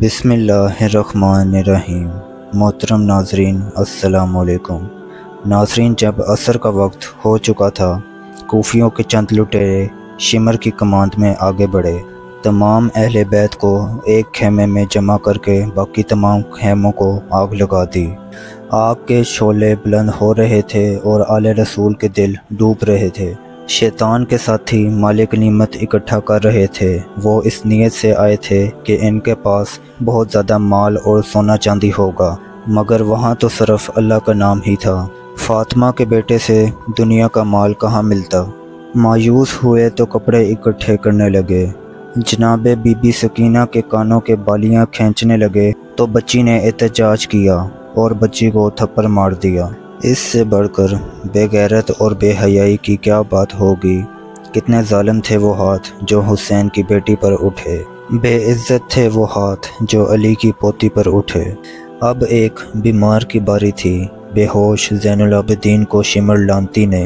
بسم اللہ الرحمن الرحیم۔ محترم ناظرین السلام علیکم۔ ناظرین، جب عصر کا وقت ہو چکا تھا، کوفیوں کے چند لٹیرے شمر کی کمانڈ میں آگے بڑھے، تمام اہل بیت کو ایک خیمے میں جمع کر کے باقی تمام خیموں کو آگ لگا دی۔ آگ کے شعلے بلند ہو رہے تھے اور آل رسول کے دل ڈوب رہے تھے۔ شیطان کے ساتھی مالک نعمت اکٹھا کر رہے تھے۔ وہ اس نیت سے آئے تھے کہ ان کے پاس بہت زیادہ مال اور سونا چاندی ہوگا، مگر وہاں تو صرف اللہ کا نام ہی تھا۔ فاطمہ کے بیٹے سے دنیا کا مال کہاں ملتا؟ مایوس ہوئے تو کپڑے اکٹھے کرنے لگے۔ جناب بی بی سکینہ کے کانوں کے بالیاں کھینچنے لگے تو بچی نے احتجاج کیا اور بچی کو تھپڑ مار دیا۔ اس سے بڑھ کر بے غیرت اور بے حیائی کی کیا بات ہوگی؟ کتنے ظالم تھے وہ ہاتھ جو حسین کی بیٹی پر اٹھے، بے عزت تھے وہ ہاتھ جو علی کی پوتی پر اٹھے۔ اب ایک بیمار کی باری تھی۔ بے ہوش زین العابدین کو شمر لانتی نے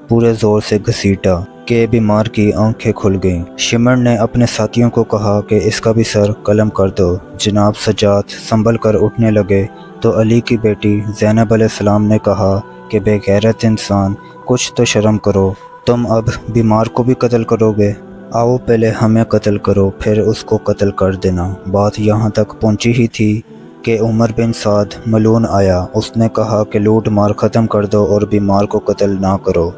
پورے زور سے گھسیٹا کہ بیمار کی آنکھیں کھل گئیں۔ شمر نے اپنے ساتھیوں کو کہا کہ اس کا بھی سر قلم کر دو۔ جناب سجاد سنبھل کر اٹھنے لگے تو علی کی بیٹی زینب علیہ السلام نے کہا کہ بے غیرت انسان، کچھ تو شرم کرو، تم اب بیمار کو بھی قتل کرو گے؟ آؤ پہلے ہمیں قتل کرو پھر اس کو قتل کر دینا۔ بات یہاں تک پہنچی ہی تھی کہ عمر بن سعد ملعون آیا۔ اس نے کہا کہ لوٹ مار ختم کر دو اور بیمار کو قتل نہ کرو۔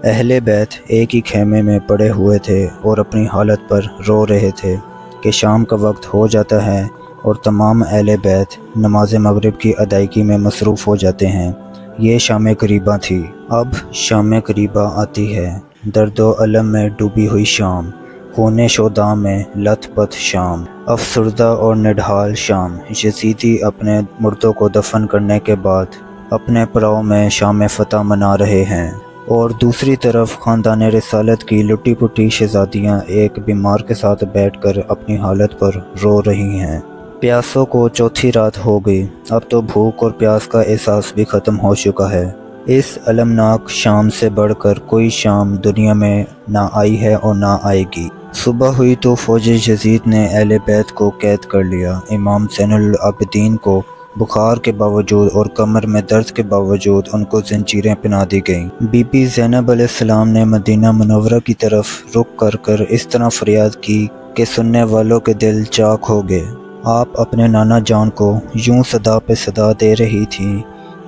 اہل بیت ایک ہی خیمے میں پڑے ہوئے تھے اور اپنی حالت پر رو رہے تھے کہ شام کا وقت ہو جاتا ہے اور تمام اہل بیت نماز مغرب کی ادائیگی میں مصروف ہو جاتے ہیں۔ یہ شام قریباں تھی۔ اب شام قریباں آتی ہے، درد و الم میں ڈوبی ہوئی شام، خون شودا میں لت پت شام، افسردہ اور نڈھال شام۔ یزیدی اپنے مردوں کو دفن کرنے کے بعد اپنے پڑاؤ میں شام فتح منا رہے ہیں، اور دوسری طرف خاندان رسالت کی لٹی پٹی شہزادیاں ایک بیمار کے ساتھ بیٹھ کر اپنی حالت پر رو رہی ہیں۔ پیاسوں کو چوتھی رات ہو گئی، اب تو بھوک اور پیاس کا احساس بھی ختم ہو چکا ہے۔ اس المناک شام سے بڑھ کر کوئی شام دنیا میں نہ آئی ہے اور نہ آئے گی۔ صبح ہوئی تو فوج یزید نے اہل بیت کو قید کر لیا۔ امام زین العابدین کو بخار کے باوجود اور کمر میں درد کے باوجود ان کو زنجیریں پہنا دی گئیں۔ بی بی زینب علیہ السلام نے مدینہ منورہ کی طرف رخ کر اس طرح فریاد کی کہ سننے والوں کے دل چاک ہو گئے۔ آپ اپنے نانا جان کو یوں صدا پہ صدا دے رہی تھیں،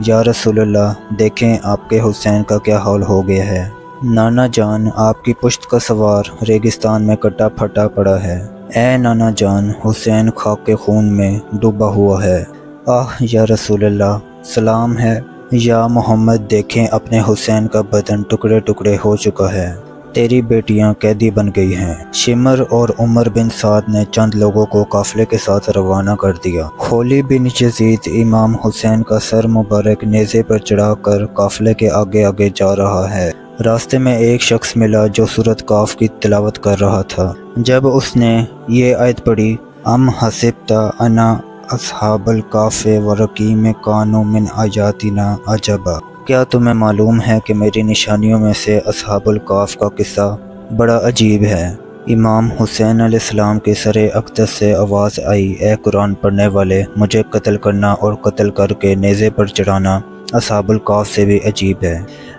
یا رسول اللہ، دیکھیں آپ کے حسین کا کیا حال ہو گیا ہے۔ نانا جان، آپ کی پشت کا سوار ریگستان میں کٹا پھٹا پڑا ہے۔ اے نانا جان، حسین خاک کے خون میں ڈوبا ہوا ہے۔ آہ یا رسول اللہ، سلام ہے۔ یا محمد، دیکھیں اپنے حسین کا بدن ٹکڑے ٹکڑے ہو چکا ہے، تیری بیٹیاں قیدی بن گئی ہیں۔ شمر اور عمر بن سعد نے چند لوگوں کو قافلے کے ساتھ روانہ کر دیا۔ خولی بن یزید امام حسین کا سر مبارک نیزے پر چڑھا کر قافلے کے آگے آگے جا رہا ہے۔ راستے میں ایک شخص ملا جو سورۃ کاف کی تلاوت کر رہا تھا۔ جب اس نے یہ آیت پڑھی، ام حسبت ان اصحاب الکہف والرقیم کانوا من آیاتنا عجبا، کیا تمہیں معلوم ہے کہ میری نشانیوں میں سے اصحاب الکہف کا قصہ بڑا عجیب ہے؟ امام حسین علیہ السلام کے سر اقدس سے آواز آئی، اے قرآن پڑھنے والے، مجھے قتل کرنا اور قتل کر کے نیزے پر چڑھانا اصحاب الکہف سے بھی عجیب ہے۔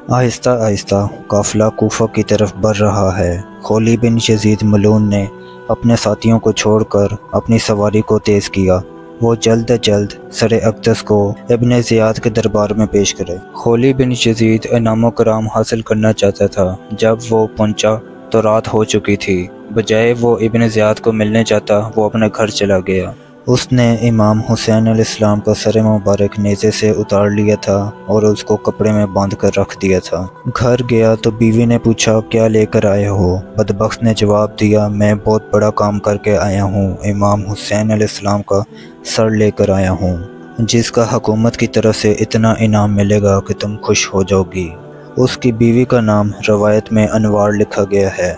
آہستہ آہستہ قافلہ کوفہ کی طرف بڑھ رہا ہے۔ خولی بن یزید ملعون نے اپنے ساتھیوں کو چھوڑ کر اپنی سواری کو تیز کیا۔ وہ جلد جلد سر اقدس کو ابن زیاد کے دربار میں پیش کرے۔ خولی بن یزید انعام و کرام حاصل کرنا چاہتا تھا۔ جب وہ پہنچا تو رات ہو چکی تھی۔ بجائے وہ ابن زیاد کو ملنے جاتا، وہ اپنے گھر چلا گیا۔ اس نے امام حسین علیہ السلام کا سر مبارک نیزے سے اتار لیا تھا اور اس کو کپڑے میں باندھ کر رکھ دیا تھا۔ گھر گیا تو بیوی نے پوچھا، کیا لے کر آئے ہو؟ بدبخت نے جواب دیا، میں بہت بڑا کام کر کے آیا ہوں، امام حسین علیہ السلام کا سر لے کر آیا ہوں، جس کا حکومت کی طرف سے اتنا انعام ملے گا کہ تم خوش ہو جاؤ گی۔ اس کی بیوی کا نام روایت میں انوار لکھا گیا ہے۔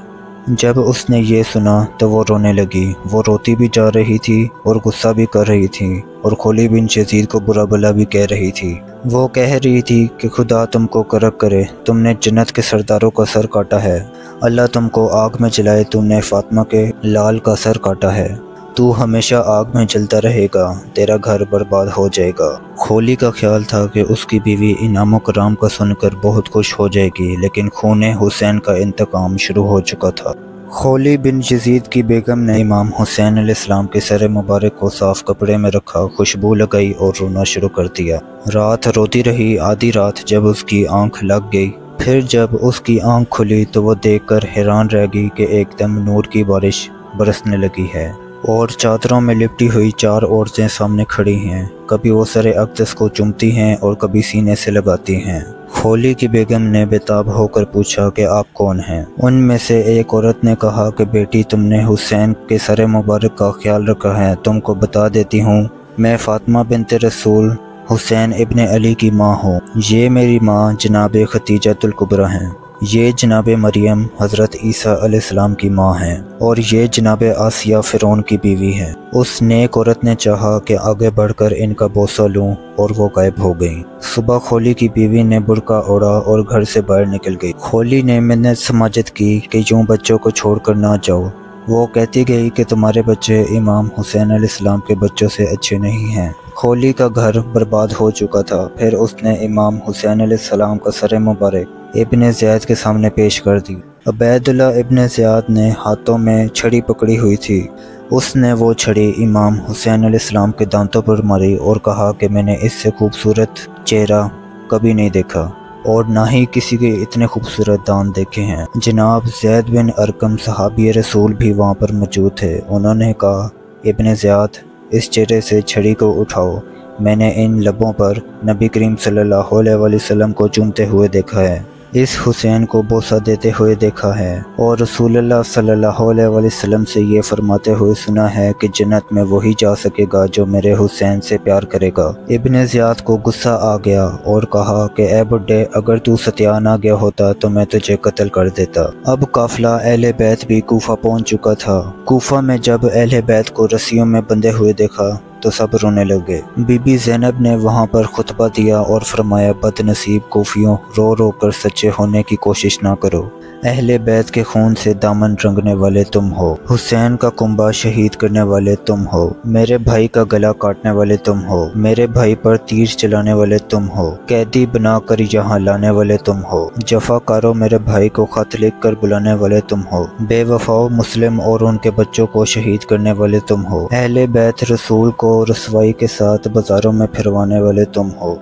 جب اس نے یہ سنا تو وہ رونے لگی۔ وہ روتی بھی جا رہی تھی اور غصہ بھی کر رہی تھی اور خولی بن یزید کو برا بھلا بھی کہہ رہی تھی۔ وہ کہہ رہی تھی کہ خدا تم کو کرک کرے، تم نے جنت کے سرداروں کا سر کاٹا ہے، اللہ تم کو آگ میں جلائے، تم نے فاطمہ کے لال کا سر کاٹا ہے۔ تو ہمیشہ آگ میں جلتا رہے گا، تیرا گھر برباد ہو جائے گا۔ خولی کا خیال تھا کہ اس کی بیوی انعام و کرام کا سن کر بہت خوش ہو جائے گی، لیکن خون حسین کا انتقام شروع ہو چکا تھا۔ خولی بن یزید کی بیگم نے امام حسین علیہ السلام کے سر مبارک کو صاف کپڑے میں رکھا، خوشبو لگائی اور رونا شروع کر دیا۔ رات روتی رہی۔ آدھی رات جب اس کی آنکھ لگ گئی، پھر جب اس کی آنکھ کھلی تو وہ دیکھ کر حیران رہ گئی کہ ایک دم نور کی بارش برسنے لگی ہے اور چادروں میں لپٹی ہوئی 4 عورتیں سامنے کھڑی ہیں۔ کبھی وہ سر اقدس کو چومتی ہیں اور کبھی سینے سے لگاتی ہیں۔ خولی کی بیگم نے بےتاب ہو کر پوچھا کہ آپ کون ہیں؟ ان میں سے ایک عورت نے کہا کہ بیٹی، تم نے حسین کے سر مبارک کا خیال رکھا ہے، تم کو بتا دیتی ہوں، میں فاطمہ بنت رسول حسین ابن علی کی ماں ہوں۔ یہ میری ماں جناب ختیجۃ الکبریٰ ہیں، یہ جناب مریم حضرت عیسیٰ علیہ السلام کی ماں ہیں، اور یہ جناب آسیہ فرعون کی بیوی ہیں۔ اس نیک عورت نے چاہا کہ آگے بڑھ کر ان کا بوسہ لوں اور وہ غائب ہو گئیں۔ صبح خولی کی بیوی نے برقع اوڑھا اور گھر سے باہر نکل گئی۔ خولی نے منت سماجت کی کہ یوں بچوں کو چھوڑ کر نہ جاؤ۔ وہ کہتی گئی کہ تمہارے بچے امام حسین علیہ السلام کے بچوں سے اچھے نہیں ہیں۔ خولی کا گھر برباد ہو چکا تھا۔ پھر اس نے امام حسین علیہ السلام کا سر مبارک ابن زیاد کے سامنے پیش کر دی۔ عبید اللہ ابن زیاد نے ہاتھوں میں چھڑی پکڑی ہوئی تھی۔ اس نے وہ چھڑی امام حسین علیہ السلام کے دانتوں پر ماری اور کہا کہ میں نے اس سے خوبصورت چہرہ کبھی نہیں دیکھا اور نہ ہی کسی کے اتنے خوبصورت دانت دیکھے ہیں۔ جناب زید بن ارقم صحابی رسول بھی وہاں پر موجود تھے۔ انہوں نے کہا، ابن زیاد، اس چہرے سے چھڑی کو اٹھاؤ، میں نے ان لبوں پر نبی کریم صلی اللہ علیہ وسلم کو چومتے ہوئے دیکھا ہے، اس حسین کو بوسہ دیتے ہوئے دیکھا ہے، اور رسول اللہ صلی اللہ علیہ وسلم سے یہ فرماتے ہوئے سنا ہے کہ جنت میں وہی جا سکے گا جو میرے حسین سے پیار کرے گا۔ ابن زیاد کو غصہ آ گیا اور کہا کہ اے بڈھے، اگر تو ستیا نہ گیا ہوتا تو میں تجھے قتل کر دیتا۔ اب قافلہ اہل بیت بھی کوفہ پہنچ چکا تھا۔ کوفہ میں جب اہل بیت کو رسیوں میں بندھے ہوئے دیکھا تو سب رونے لگے۔ بی بی زینب نے وہاں پر خطبہ دیا اور فرمایا، بد نصیب کوفیوں، رو رو کر سچے ہونے کی کوشش نہ کرو، اہل بیت کے خون سے دامن رنگنے والے تم ہو، حسین کا کنبہ شہید کرنے والے تم ہو، میرے بھائی کا گلا کاٹنے والے تم ہو، میرے بھائی پر تیر چلانے والے تم ہو، قیدی بنا کر یہاں لانے والے تم ہو، جفا کارو میرے بھائی کو خط لکھ کر بلانے والے تم ہو، بے وفاؤ مسلم اور ان کے بچوں کو شہید کرنے والے تم ہو، اہل بیت رسول کو رسوائی کے ساتھ بازاروں میں پھروانے والے تم ہو،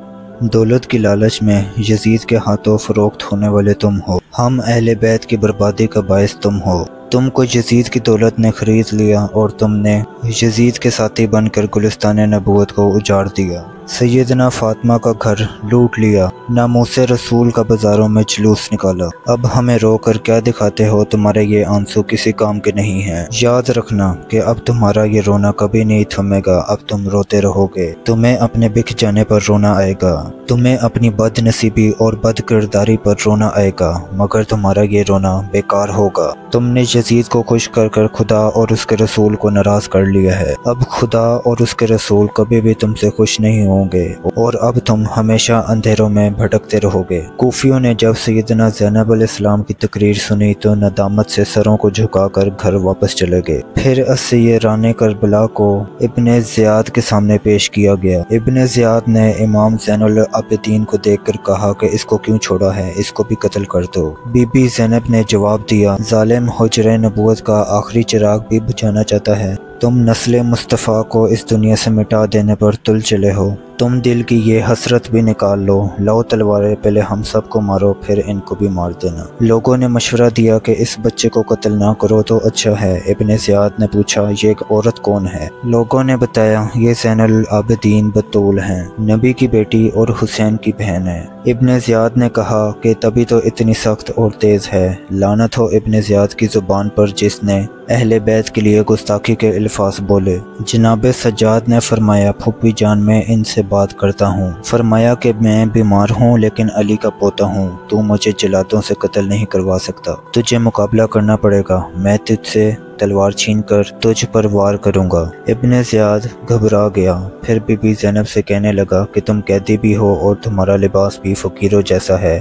دولت کی لالچ میں یزید کے ہاتھوں فروخت ہونے والے تم ہو، ہم اہل بیت کی بربادی کا باعث تم ہو، تم کو یزید کی دولت نے خرید لیا اور تم نے یزید کے ساتھی بن کر گلستان نبوت کو اجاڑ دیا، سیدنا فاطمہ کا گھر لوٹ لیا، ناموس رسول کا بازاروں میں جلوس نکالا، اب ہمیں رو کر کیا دکھاتے ہو؟ تمہارے یہ آنسو کسی کام کے نہیں ہیں، یاد رکھنا کہ اب تمہارا یہ رونا کبھی نہیں تھمے گا، اب تم روتے رہو گے، تمہیں اپنے بکھ جانے پر رونا آئے گا، تمہیں اپنی بد نصیبی اور بد کرداری پر رونا آئے گا، مگر تمہارا یہ رونا بیکار ہوگا، تم نے یزید کو خوش کر کر خدا اور اس کے رسول کو ناراض کر لیا ہے، اب خدا اور اس کے رسول کبھی بھی تم سے خوش نہیں ہوں گے اور اب تم ہمیشہ اندھیروں میں بھٹکتے رہو گے۔ کوفیوں نے جب سیدنا زینب علیہ السلام کی تقریر سنی تو ندامت سے سروں کو جھکا کر گھر واپس چلے گئے۔ پھر اسیران کربلا کو ابن زیاد کے سامنے پیش کیا گیا۔ ابن زیاد نے امام زین العابدین کو دیکھ کر کہا کہ اس کو کیوں چھوڑا ہے، اس کو بھی قتل کر دو۔ بی بی زینب نے جواب دیا، ظالم حجرہ نبوت کا آخری چراغ بھی بجھانا چاہتا ہے، تم نسل مصطفیٰ کو اس دنیا سے مٹا دینے پر تل چلے ہو، تم دل کی یہ حسرت بھی نکال لو، لاؤ تلواریں، پہلے ہم سب کو مارو پھر ان کو بھی مار دینا۔ لوگوں نے مشورہ دیا کہ اس بچے کو قتل نہ کرو تو اچھا ہے۔ ابن زیاد نے پوچھا، یہ ایک عورت کون ہے؟ لوگوں نے بتایا، یہ زین العابدین بطول ہیں، نبی کی بیٹی اور حسین کی بہن ہے۔ ابن زیاد نے کہا کہ تبھی تو اتنی سخت اور تیز ہے، لعنت ہو ابن زیاد کی زبان پر جس نے اہل بیت کے لیے گستاخی کے الفاظ بولے۔ جناب سجاد نے فرمایا، پھوپھی جان میں ان سے بات کرتا ہوں، فرمایا کہ میں بیمار ہوں لیکن علی کا پوتا ہوں، تو مجھے جلاتوں سے قتل نہیں کروا سکتا، تجھے مقابلہ کرنا پڑے گا، میں تجھ سے تلوار چھین کر تجھ پر وار کروں گا۔ ابن زیاد گھبرا گیا، پھر بی بی زینب سے کہنے لگا کہ تم قیدی بھی ہو اور تمہارا لباس بھی فقیروں جیسا ہے،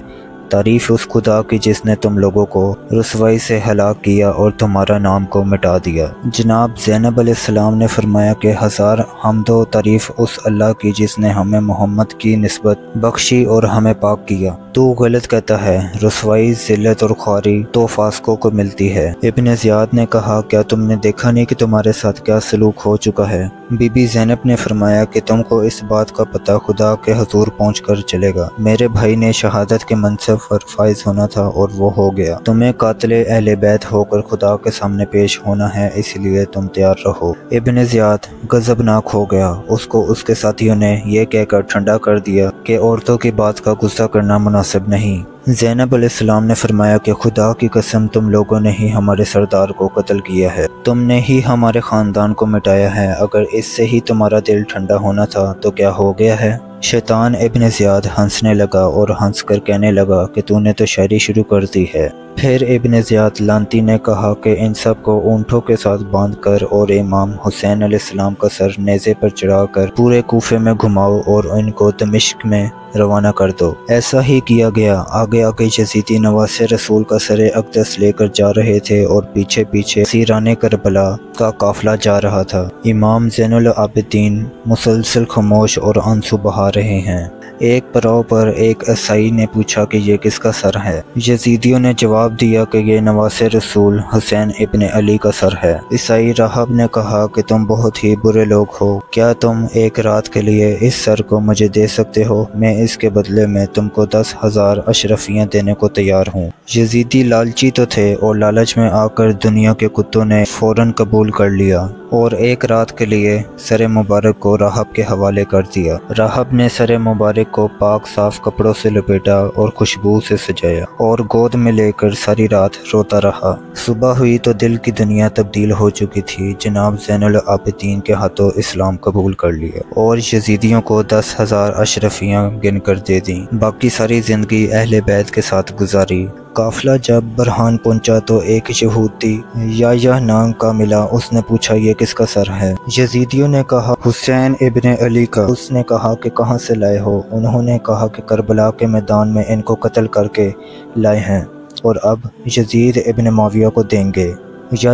تعریف اس خدا کی جس نے تم لوگوں کو رسوائی سے ہلاک کیا اور تمہارا نام کو مٹا دیا۔ جناب زینب علیہ السلام نے فرمایا کہ ہزار حمد و تعریف اس اللہ کی جس نے ہمیں محمد کی نسبت بخشی اور ہمیں پاک کیا۔ تو غلط کہتا ہے، رسوائی، ذلت اور خواری تو فاسقوں کو ملتی ہے۔ ابن زیاد نے کہا کیا تم نے دیکھا نہیں کہ تمہارے ساتھ کیا سلوک ہو چکا ہے؟ بی بی زینب نے فرمایا کہ تم کو اس بات کا پتہ خدا کے حضور پہنچ کر چلے گا۔ میرے بھائی نے شہادت کے منصب پر فائز ہونا تھا اور وہ ہو گیا۔ تمہیں قاتل اہل بیت ہو کر خدا کے سامنے پیش ہونا ہے، اس لیے تم تیار رہو۔ ابن زیاد غضبناک ہو گیا۔ اس کو اس کے ساتھیوں نے یہ کہہ کر ٹھنڈا کر دیا کہ عورتوں کی بات کا غصہ کرنا مناسب نہیں۔ زینب علیہ السلام نے فرمایا کہ خدا کی قسم تم لوگوں نے ہی ہمارے سردار کو قتل کیا ہے، تم نے ہی ہمارے خاندان کو مٹایا ہے۔ اگر اس سے ہی تمہارا دل ٹھنڈا ہونا تھا تو کیا ہو گیا ہے؟ شیطان ابن زیاد ہنسنے لگا اور ہنس کر کہنے لگا کہ تو نے تو شاعری شروع کر دی ہے۔ پھر ابن زیاد لانتی نے کہا کہ ان سب کو اونٹوں کے ساتھ باندھ کر اور امام حسین علیہ السلام کا سر نیزے پر چڑھا کر پورے کوفے میں گھماؤ اور ان کو دمشق میں روانہ کر دو۔ ایسا ہی کیا گیا۔ آگے آگے یزیدی نواسے رسول کا سر اقدس لے کر جا رہے تھے اور پیچھے پیچھے اسیران کربلا کا قافلہ جا رہا تھا۔ امام زین العابدین مسلسل خاموش اور آنسو بہا رہے ہیں۔ ایک پڑاؤ پر ایک عیسائی نے پوچھا کہ یہ کس کا سر ہے؟ یزیدیوں نے جواب دیا کہ یہ نواس رسول حسین ابن علی کا سر ہے۔ عیسائی راہب نے کہا کہ تم بہت ہی برے لوگ ہو، کیا تم ایک رات کے لیے اس سر کو مجھے دے سکتے ہو؟ میں اس کے بدلے میں تم کو 10,000 اشرفیاں دینے کو تیار ہوں۔ یزیدی لالچی تو تھے اور لالچ میں آ کر دنیا کے کتوں نے فوراً قبول کر لیا اور ایک رات کے لیے سر مبارک کو راہب کے حوالے کر دیا۔ راہب نے سر مبارک کو پاک صاف کپڑوں سے لپیٹا اور خوشبو سے سجایا اور گود میں لے کر ساری رات روتا رہا۔ صبح ہوئی تو دل کی دنیا تبدیل ہو چکی تھی۔ جناب زین العابدین کے ہاتھوں اسلام قبول کر لیا اور یزیدیوں کو 10,000 اشرفیاں گن کر دے دیں۔ باقی ساری زندگی اہل بیت کے ساتھ گزاری۔ قافلہ جب برہان پہنچا تو ایک یہودی یا نام کا ملا۔ اس نے پوچھا یہ کس کا سر ہے؟ یزیدیوں نے کہا حسین ابن علی کا۔ اس نے کہا کہ کہاں سے لائے ہو؟ انہوں نے کہا کہ کربلا کے میدان میں ان کو قتل کر کے لائے ہیں اور اب یزید ابن معاویہ کو دیں گے۔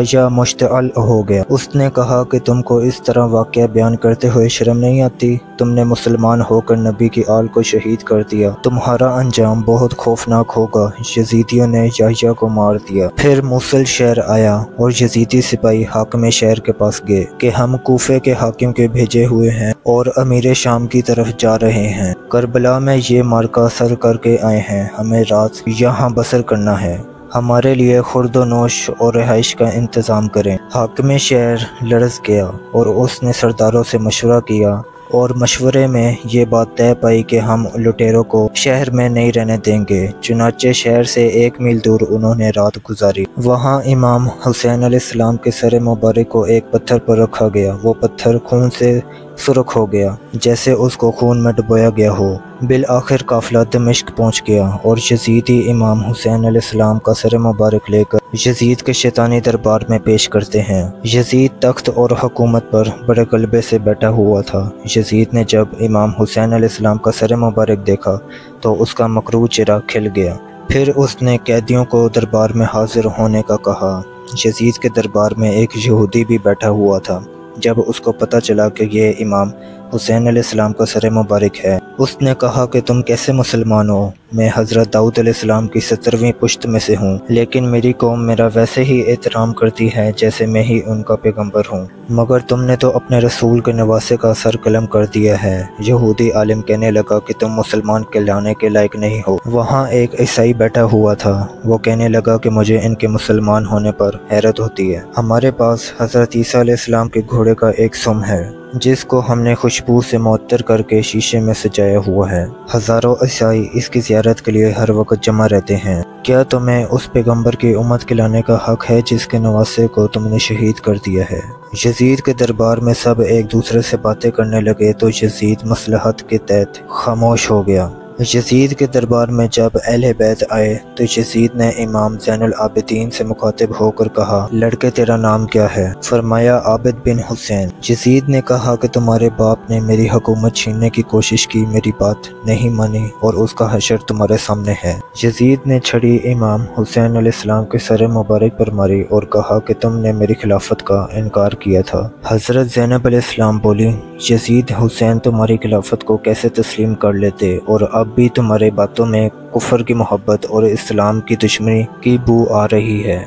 یا مشتعل ہو گیا۔ اس نے کہا کہ تم کو اس طرح واقعہ بیان کرتے ہوئے شرم نہیں آتی؟ تم نے مسلمان ہو کر نبی کی آل کو شہید کر دیا، تمہارا انجام بہت خوفناک ہوگا۔ یزیدیوں نے یحییٰ کو مار دیا۔ پھر موصل شہر آیا اور یزیدی سپاہی حاکم شہر کے پاس گئے کہ ہم کوفے کے حاکم کے بھیجے ہوئے ہیں اور امیر شام کی طرف جا رہے ہیں۔ کربلا میں یہ مارکہ سر کر کے آئے ہیں، ہمیں رات یہاں بسر کرنا ہے، ہمارے لیے خورد و نوش اور رہائش کا انتظام کریں۔ حاکم شہر لرز گیا اور اس نے سرداروں سے مشورہ کیا اور مشورے میں یہ بات طے پائی کہ ہم لٹیروں کو شہر میں نہیں رہنے دیں گے۔ چنانچہ شہر سے 1 میل دور انہوں نے رات گزاری۔ وہاں امام حسین علیہ السلام کے سر مبارک کو ایک پتھر پر رکھا گیا۔ وہ پتھر خون سے سرخ ہو گیا جیسے اس کو خون میں ڈبویا گیا ہو۔ بالآخر قافلہ دمشق پہنچ گیا اور یزیدی امام حسین علیہ السلام کا سر مبارک لے کر یزید کے شیطانی دربار میں پیش کرتے ہیں۔ یزید تخت اور حکومت پر بڑے غلبے سے بیٹھا ہوا تھا۔ یزید نے جب امام حسین علیہ السلام کا سر مبارک دیکھا تو اس کا مکروہ چہرہ کھل گیا۔ پھر اس نے قیدیوں کو دربار میں حاضر ہونے کا کہا۔ یزید کے دربار میں ایک یہودی بھی بیٹھا ہوا تھا۔ جب اس کو پتہ چلا کہ یہ امام حسین علیہ السلام کا سر مبارک ہے، اس نے کہا کہ تم کیسے مسلمان ہو؟ میں حضرت داؤد علیہ السلام کی 17ویں پشت میں سے ہوں، لیکن میری قوم میرا ویسے ہی احترام کرتی ہے جیسے میں ہی ان کا پیغمبر ہوں، مگر تم نے تو اپنے رسول کے نواسے کا سر قلم کر دیا ہے۔ یہودی عالم کہنے لگا کہ تم مسلمان کہلانے کے لائق نہیں ہو۔ وہاں ایک عیسائی بیٹھا ہوا تھا۔ وہ کہنے لگا کہ مجھے ان کے مسلمان ہونے پر حیرت ہوتی ہے۔ ہمارے پاس حضرت عیسیٰ علیہ السلام کے گھوڑے کا ایک سم ہے جس کو ہم نے خوشبو سے معطر کر کے شیشے میں سجایا ہوا ہے۔ ہزاروں عیسائی اس کی زیارت کے لیے ہر وقت جمع رہتے ہیں۔ کیا تمہیں اس پیغمبر کی امت کھلانے کا حق ہے جس کے نواسے کو تم نے شہید کر دیا ہے؟ یزید کے دربار میں سب ایک دوسرے سے باتیں کرنے لگے تو یزید مصلحت کے تحت خاموش ہو گیا۔ یزید کے دربار میں جب اہل بیت آئے تو یزید نے امام زین العابدین سے مخاطب ہو کر کہا، لڑکے تیرا نام کیا ہے؟ فرمایا عابد بن حسین۔ یزید نے کہا کہ تمہارے باپ نے میری حکومت چھیننے کی کوشش کی، میری بات نہیں مانی اور اس کا حشر تمہارے سامنے ہے۔ یزید نے چھڑی امام حسین علیہ السلام کے سر مبارک پر ماری اور کہا کہ تم نے میری خلافت کا انکار کیا تھا۔ حضرت زینب علیہ السلام بولی، یزید حسین تمہاری خلافت کو کیسے تسلیم کر لیتے، اور اب بھی تمہارے باتوں میں کفر کی محبت اور اسلام کی دشمنی کی بو آ رہی ہے۔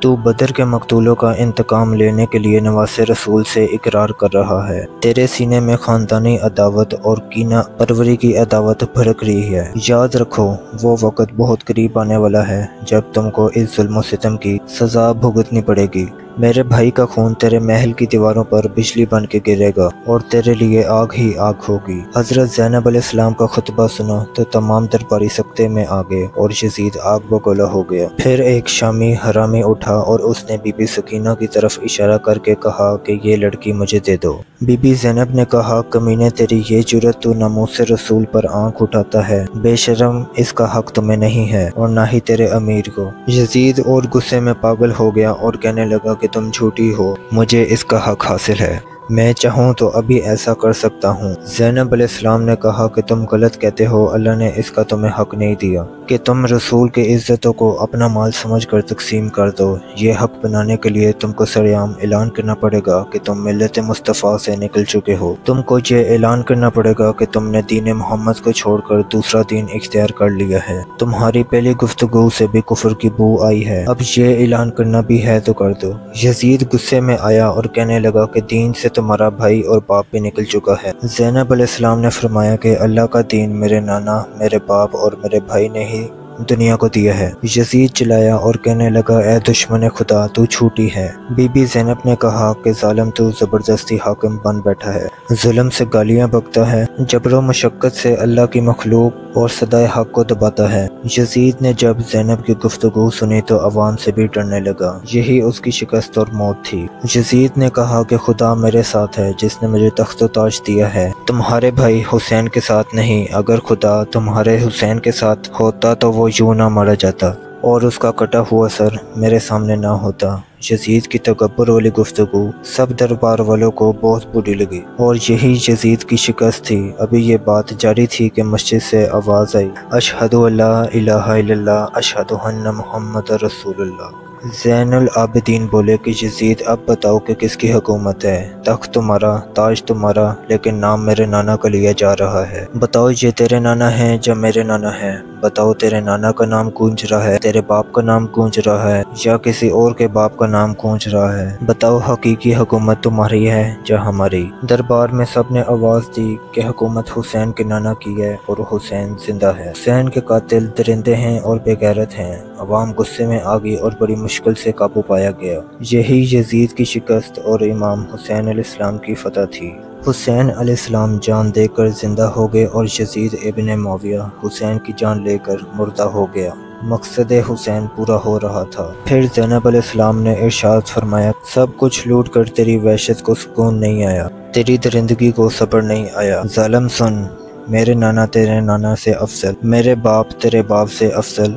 تو بدر کے مقتولوں کا انتقام لینے کے لیے نواس رسول سے اقرار کر رہا ہے۔ تیرے سینے میں خاندانی عداوت اور کینہ پروری کی عداوت بھڑک رہی ہے۔ یاد رکھو وہ وقت بہت قریب آنے والا ہے جب تم کو اس ظلم و ستم کی سزا بھگتنی پڑے گی۔ میرے بھائی کا خون تیرے محل کی دیواروں پر بجلی بن کے گرے گا اور تیرے لیے آگ ہی آگ ہوگی۔ حضرت زینب علیہ السلام کا خطبہ سنا تو تمام درباری سکتے میں آ گئے اور یزید آگ بگولا ہو گیا۔ پھر ایک شامی حرامی اٹھا اور اس نے بی بی سکینہ کی طرف اشارہ کر کے کہا کہ یہ لڑکی مجھے دے دو۔ بی بی زینب نے کہا، کمینے تیری یہ جرت، تو ناموس رسول پر آنکھ اٹھاتا ہے، بے شرم، اس کا حق تمہیں نہیں ہے اور نہ ہی تیرے امیر کو۔ یزید اور غصے میں پاگل ہو گیا اور کہنے لگا کہ تم جھوٹی ہو، مجھے اس کا حق حاصل ہے، میں چاہوں تو ابھی ایسا کر سکتا ہوں۔ زینب علیہ السلام نے کہا کہ تم غلط کہتے ہو، اللہ نے اس کا تمہیں حق نہیں دیا کہ تم رسول کے عزتوں کو اپنا مال سمجھ کر تقسیم کر دو۔ یہ حق بنانے کے لیے تم کو سرعام اعلان کرنا پڑے گا کہ تم ملت مصطفیٰ سے نکل چکے ہو۔ تم کو یہ اعلان کرنا پڑے گا کہ تم نے دین محمد کو چھوڑ کر دوسرا دین اختیار کر لیا ہے۔ تمہاری پہلی گفتگو سے بھی کفر کی بو آئی ہے، اب یہ اعلان کرنا بھی ہے تو کر دو۔ یزید غصے میں آیا اور کہنے لگا کہ دین سے تمہارا بھائی اور باپ بھی نکل چکا ہے۔ زینب علیہ السلام نے فرمایا کہ اللہ کا دین میرے نانا، میرے باپ اور میرے بھائی نے ہی دنیا کو دیا ہے۔ یزید چلایا اور کہنے لگا، اے دشمن خدا، تو جھوٹی ہے۔ بی بی زینب نے کہا کہ ظالم، تو زبردستی حاکم بن بیٹھا ہے، ظلم سے گالیاں بکتا ہے، جبر و مشقت سے اللہ کی مخلوق اور صدائے حق کو دباتا ہے۔ یزید نے جب زینب کی گفتگو سنی تو عوام سے بھی ڈرنے لگا، یہی اس کی شکست اور موت تھی۔ یزید نے کہا کہ خدا میرے ساتھ ہے جس نے مجھے تخت و تاج دیا ہے، تمہارے بھائی حسین کے ساتھ نہیں۔ اگر خدا تمہارے حسین کے ساتھ ہوتا تو وہ یوں نہ مارا جاتا اور اس کا کٹا ہوا سر میرے سامنے نہ ہوتا۔ یزید کی تکبر والی گفتگو سب دربار والوں کو بہت بری لگی اور یہی یزید کی شکست تھی۔ ابھی یہ بات جاری تھی کہ مسجد سے آواز آئی، اشہد ان لا الہ الا اللہ، اشہد ان محمد رسول اللہ۔ زین العابدین بولے کہ یزید اب بتاؤ کہ کس کی حکومت ہے؟ تخت تمہارا، تاج تمہارا، لیکن نام میرے نانا کا لیا جا رہا ہے۔ بتاؤ یہ تیرے نانا ہیں یا میرے نانا ہیں؟ بتاؤ تیرے نانا کا نام گونج رہا ہے، تیرے باپ کا نام گونج رہا ہے یا کسی اور کے باپ کا نام گونج رہا ہے؟ بتاؤ حقیقی حکومت تمہاری ہے یا ہماری؟ دربار میں سب نے آواز دی کہ حکومت حسین کے نانا کی ہے اور حسین زندہ ہے۔ حسین کے قاتل درندے ہیں اور بے غیرت ہیں۔ عوام غصے میں آ گئی اور بڑی مشکل سے قابو پایا گیا۔ یہی یزید کی شکست اور امام حسین علیہ السلام کی فتح تھی۔ حسین علیہ السلام جان دے کر زندہ ہو گئے اور یزید ابن معاویہ حسین کی جان لے کر مردہ ہو گیا۔ مقصد حسین پورا ہو رہا تھا۔ پھر زینب علیہ السلام نے ارشاد فرمایا، سب کچھ لوٹ کر تیری وحشت کو سکون نہیں آیا، تیری درندگی کو صبر نہیں آیا۔ ظالم سن، میرے نانا تیرے نانا سے افضل، میرے باپ تیرے باپ سے افضل،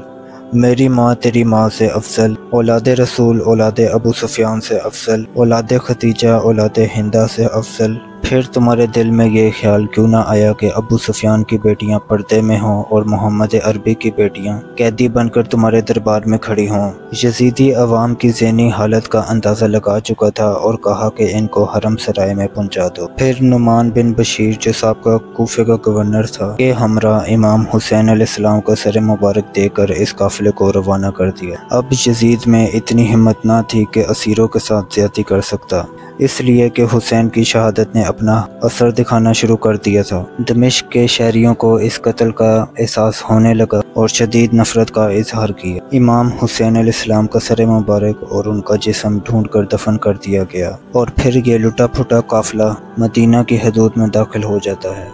میری ماں تیری ماں سے افضل، اولاد رسول اولاد ابو سفیان سے افضل، اولاد ختیجہ اولاد ہندہ سے افضل۔ پھر تمہارے دل میں یہ خیال کیوں نہ آیا کہ ابو سفیان کی بیٹیاں پردے میں ہوں اور محمد عربی کی بیٹیاں قیدی بن کر تمہارے دربار میں کھڑی ہوں؟ یزیدی عوام کی ذہنی حالت کا اندازہ لگا چکا تھا اور کہا کہ ان کو حرم سرائے میں پہنچا دو۔ پھر نعمان بن بشیر جو سابقہ کوفے کا گورنر تھا کے ہمراہ امام حسین علیہ السلام کا سر مبارک دے کر اس قافلے کو روانہ کر دیا۔ اب یزید میں اتنی ہمت نہ تھی کہ اسیروں کے ساتھ زیادتی کر سکتا، اس لیے کہ حسین کی شہادت نے اپنا اثر دکھانا شروع کر دیا تھا۔ دمشق کے شہریوں کو اس قتل کا احساس ہونے لگا اور شدید نفرت کا اظہار کیا۔ امام حسین علیہ السلام کا سر مبارک اور ان کا جسم ڈھونڈ کر دفن کر دیا گیا اور پھر یہ لٹا پھٹا قافلہ مدینہ کی حدود میں داخل ہو جاتا ہے۔